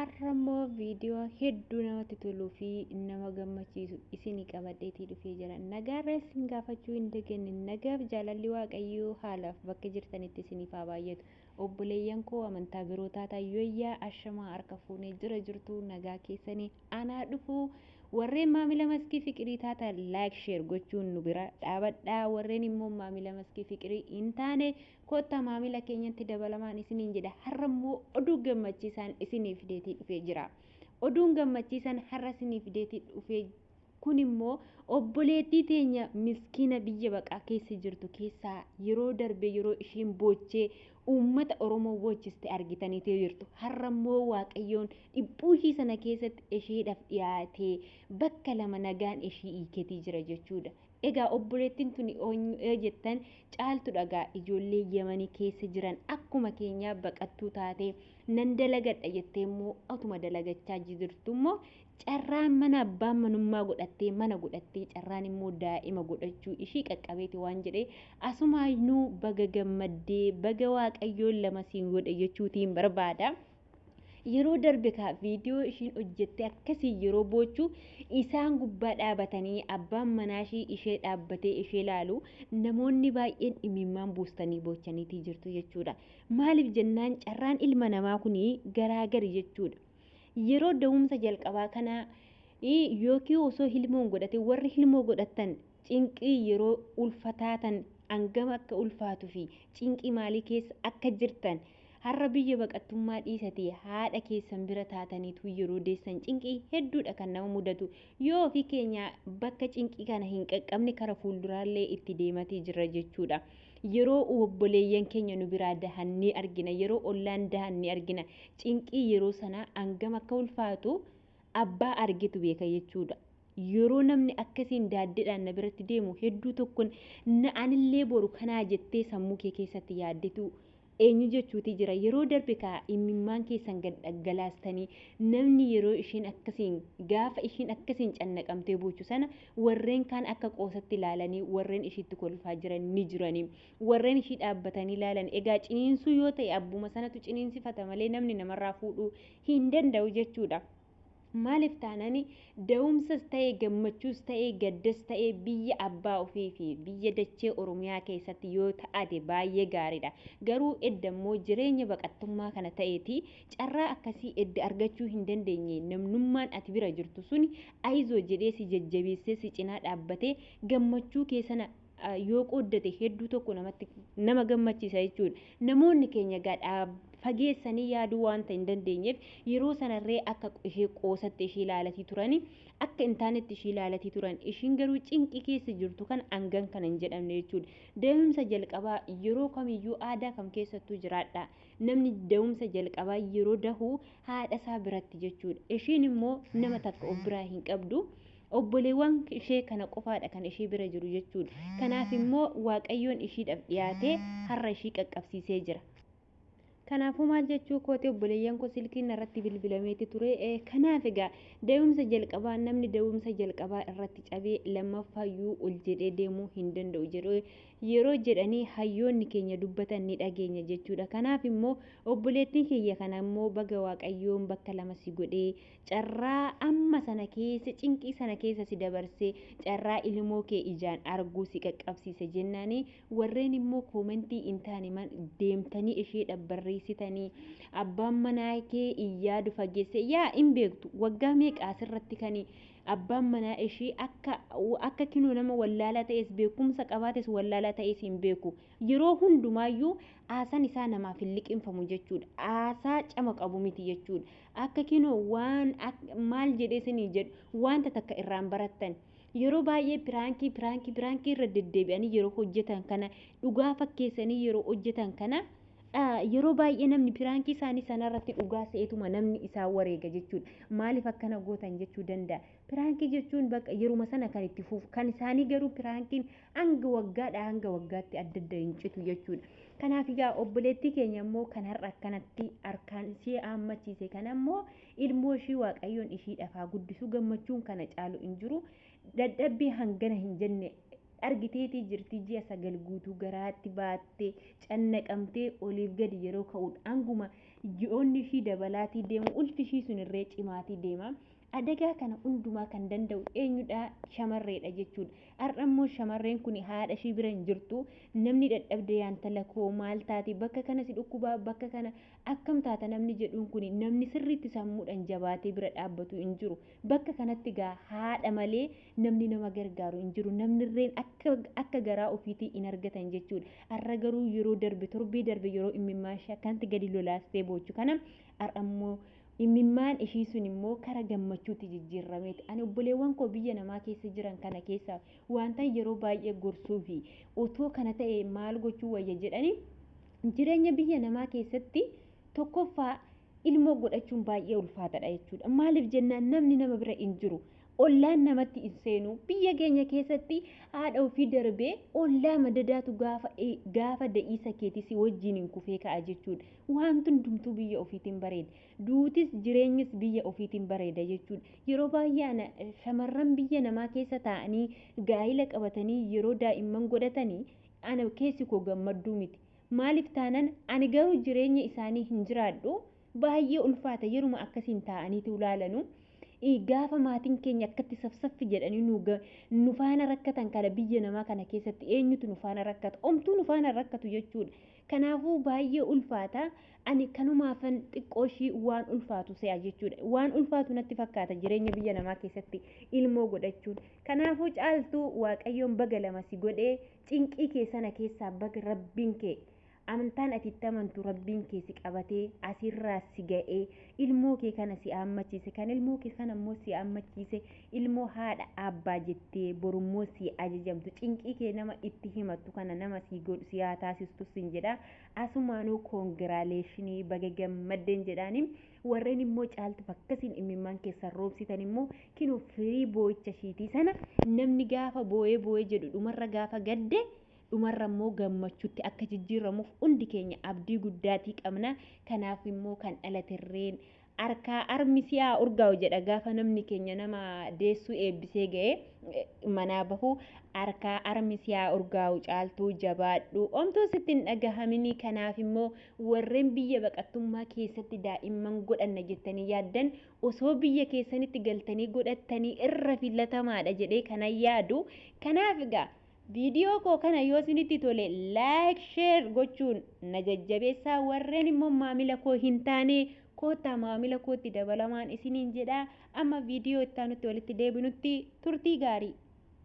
Arramoo viidiyoo hedduu namatti toluu fi nama gammachiisu isinii qabadheetii dhufee jira. Nagaarra isin gaafachuu hin dagenne nagaaf jaalalli waaqayyoo haalaaf bakka jirtanitti isiniif haa baay'atu. Obboleeyyan koo amantaa biroo taataa yoyyaa ashamaa harka fuunee jira jirtu nagaa keessanii anaa dhufuu warreen maamila maskii fiqirii taataa laayik sheer gochuun nu bira dhaabadhaa. Warreen immoo maamila maskii fiqirii hin taane kottaa maamila keenyatti dabalamaan isiniin jedha. Har'ammoo oduu gammachiisaan isiniif fideetii dhufee jira. Oduun gammachiisaan har'a isiniif fideetii dhufee kun immoo obboleettii teenya miskiina biyya baqaa keessa jirtu keessaa yeroo darbe yeroo ishiin boochee uummata Oromoo boochiste argitaniitee jirtu. Har'ammoo Waaqayyoon dhibbuu ishii sana keessatti isheedhaaf dhiyaatee bakka lama nagaan ishii hiiketii jira jechuudha. Egaa obboleettiin tuni eenyu jettan caaltu dhagaa ijoollee Yemanii keessa jiran akkuma keenyaa baqattuu taatee nan dalagadha jettee immoo atuma dalagachaa jirtu immoo carraan mana abbaan manummaa godhattee mana godhattee carraan immoo daa'ima godhachuu ishii qaqqabeeti waan jedhee asumaanuu baga gammaddee baga Waaqayyoon lama siin godhe jechuutiin barbaada. Yeroo darbe ka viidiyoo ishiin hojjette akkasii yeroo boochuu isaan gubbaa dhaabatanii abbaan manaa ishee dhaabbatee ishee ilaalu namoonni baay'een imimmaan buustanii boochaniitii jirtu jechuudha. Maaliif jennaan carraan ilma namaa kunii garaagari jechuudha. Yeroo da'umsa jalqabaa kana yookiin osoo hilmoon godhate warri hilmoo godhatan cinqii yeroo ulfataatan hangam akka ulfaatuu fi cinqii maalii keessa akka jirtan har'a biyya baqattummaa dhiisatee haadha keessan bira taataniitu yeroo deessan cinqii hedduudha kan nama mudatu. Yoo ofii keenya bakka cinqii kana hin qaqqabne kara fuulduraallee itti deematee jira jechuudha. Yeroo obboleeyyan keenya nu biraa dahannee argina, yeroo ollaan dahannee argina. Cinqii yeroo sanaa hangam akka ulfaatu abbaa argitu beeka jechuudha. Yeroo namni akkasiin daaddeedhaan na biratti deemu hedduu tokkoon anillee boru kanaa jettee sammuu kee keessatti yaaddetu eenyu jechuuti jira. Yeroo darbe ka imimmaan keessan gad dhangalaastanii namni yeroo ishiin akkasiin gaafa ishiin akkasiin cannaqamtee boochu sana warreen kaan akka qoosatti ilaalanii warreen ishiitti kolfaa jiran ni jiranii. Warreen ishii dhaabbatanii ilaalan egaa ciniinsuu yoo ta'e abbuma sanatu ciniinsifata malee namni namarraa fuudhuu hin danda'u jechuudha. Maaliif taanani da'umsas ta'ee gammachuus ta'ee gaddas ta'ee biyya abbaa ofii fi biyya dachee Oromiyaa keessatti yoo ta'ate baay'ee gaariidha. Garuu eddammoo jireenya baqattummaa kana ta'eeti carraa akkasii edda argachuu hin dandeenye namnummaan ati bira jirtu suni ayizoo jedhee si jajjabeessee si cinaa dhaabbatee gammachuu keessana yoo qooddate hedduu tokko nama gammachiisa jechuudha. Namoonni keenya gadhaa fageessanii yaaduu waanta hin dandeenyeef yeroo sanarree akka ishee qoosatti ishee ilaalatii turani akka hin taanetti ishee ilaalatii turan. Ishiin garuu cinqii keessa jirtu kan hangan kana hin jedhamne jechuudha. Da'umsa jalqabaa yeroo kamiyyuu aadaa kam keessattuu jiraadha. Namni da'umsa jalqabaa yeroo dahuu haadha isaa biratti jechuudha. Ishiin immoo nama takka of biraa hin qabdu. Obboleewwan ishee kana qofaadha kan ishee bira jiru jechuudha. Kanaaf immoo Waaqayyoon ishiidhaaf dhiyaatee har'a ishii qaqqabsiisee jira. Kanaafuu maal jechuu kootee obboleeyyan koo silkiin irratti bilbilameeti ture. Kanaaf egaa da'umsa jalqabaa namni da'umsa jalqabaa irratti cabee lammaffayyuu ol jedhee deemuu hin danda'u jedhu yeroo jedhanii hayyoonni keenya dubbatan ni dhageenya jechuudha. Kanaaf immoo obboleettiin kiyya kana immoo baga Waaqayyoon bakka lama si godhee carraa amma sana keessa cinqii sana keessa si dabarsee carraa ilmoo kee ijaan arguu si qaqqabsiise jennaani. Warreen immoo koomentii hin taane deemtanii ishee dhabbarreessitanii abbaan manaa kee iyyaadu fageesse yaa hin beektu waggaa meeqa asirratti kan abbaan manaa ishee akka kinoo nama wallaalaa ta'es beekumsa qabaates wallaalaa ta'es hin beeku. Yeroo hundumaayyuu aasan isaa namaaf hin liqinfamu jechuudha. Aasaa cama qabu miti jechuudha. Akka kinoo waan maal jedhee isinii jedhu wanta takka irraan barattan. Yeroo baay'ee piraankii irra deddeebi'anii yeroo hojjetan kana dhugaa fakkeessanii yeroo hojjetan kana yeroo baay'ee namni piraankii isaanii sanarratti dhugaa se'etuma namni isaa wareega jechuudha. Maaliif akkana gootan jechuu danda'a. Piraankii jechuun bakka yeruma sana kan itti fufu kan isaanii garuu piraankiin hanga waggaadha hanga waggaatti adda adda hin citu jechuudha. Kanaaf egaa obboleettii keenya immoo kan har'a akkanatti harkaan ishee haammachiise kana immoo ilmoo ishii Waaqayyoon ishii dhafaa guddisuu gammachuun kana caalu hin jiru. Dadhabbii hangana hin jenne argiteetii jirti ji'a 9 guutuu garaatti baattee cannaqamtee oliif gadi yeroo ka'udha. Hanguma ji'oonni ishii dabalaatii deemu ulfi ishii sun irree cimaatii deema. Adagaa kana hundumaa kan danda'u eenyudha? Shamarreedha jechuudha. Har'a immoo shamarreen kun haadha ishii bira hin jirtu. Namni dadhabdee yaantala koo maal taati? Bakka kana si dhukkubaa, bakka kana akkam taata namni jedhuun kun namni sirriitti sammuudhaan jabaatee bira dhaabbatu hin jiru. Bakka kanatti gaa haadha malee namni nama gargaaru hin jiru. Namni irreen akka garaa ofiitii hin argatan jechuudha. Har'a garuu yeroo darbe torbee darbe yeroo imimmaan ishee akkanatti gadi lolaastee boochu kana har'a immoo imimmaan ishii sun immoo kara gammachuutti jijjiirrameeti. Ani obboleewwan koo biyya namaa keessa jiran kana keessa wanta yeroo baay'ee gorsuu fi otoo kana ta'e maal gochuu wayya jedhanii jireenya biyya namaa keessatti tokkoffaa ilmoo godhachuun baay'ee ulfaataadha jechuudha. Maaliif jennaan namni nama bira hin jiru. Ollaan namatti hin seenu. Biyya keenya keessatti haadha ofii darbee ollaa madadaatu gaafa da'iisa keetii si wajjin hin kufee ka'a jechuudha. Wanti hundumtuu biyya ofiitiin bareeda. Duutis jireenyis biyya ofiitiin bareeda jechuudha. Yeroo baay'ee shamarran biyya namaa keessa taa'anii gaa'ila qabatanii yeroo daa'imman godhatanii ana keessi koo gammadduu miti. Maaliif taanan ani garuu jireenya isaanii hin jiraadhu. Baay'ee ulfaata yeruma akkasiin taa'aniitu ilaalanu. Gaafa maatiin keenya akkatti safsaffi jedhanii nu faana rakkatan kana biyya namaa kana keessatti eenyutu nu faana rakkata? Omtuu nu faana rakkatu jechuudha. Kanaafuu baay'ee ulfaata. Ani kanumaafan xiqqoo ishii waan ulfaatu se'a jechuudha. Waan ulfaatu natti fakkaata jireenya biyya namaa keessatti ilmoo godhachuun. Kanaafuu caaltuu Waaqayyoon baga lama si godhee cinqii kee sana keessaa baga rabbiin kee amantaan ati itti amantu rabbiin kee si qabatee asirraa si ga'ee ilmoo kee kana si hammachiise kan ilmoo kee kana immoo si hammachiise ilmoo haadha abbaa jettee borummoo si ajajamtu cinqii kee nama itti himattu kana nama si haa taasistu sin jedha. Asumaanuu koongiraaleeshinii baga gammaddeen jedhaani. Warreen immoo caaltu akkasiin imimmaan keessan roobsitan immoo kinoo firii boo'icha shiitii sana namni gaafa boo'ee jedhu dhumarra gaafa gadde dhumarra immoo gammachuutti akka jijjiiramuuf hundi keenya abdii guddaatii qabna. Kanaaf immoo kan dhalaterreen harkaa armi si'aa urgaa'u jedha gaafa namni keenya nama deessuu eebbisee ga'ee manaa bahu harkaa armi si'aa urgaa'u caaltuu jabaadhu omtuu sitti hin dhagahaminii. Kanaaf immoo warreen biyya baqattummaa keessatti daa'imman godhanna jettanii yaaddan osoo biyya keessanitti galtanii godhattanii irra filatamaadha jedhee kanan yaadu. Kanaaf egaa viidiyoo koo kana yoo isinitti tole like share gochuun na jajjabeessaa. Warreen immoo maamila koo hin taane koottaa maamila kootti dabalamaan isiniin jedha. Amma viidiyoo itti aanutti walitti deebinutti turtii gaarii.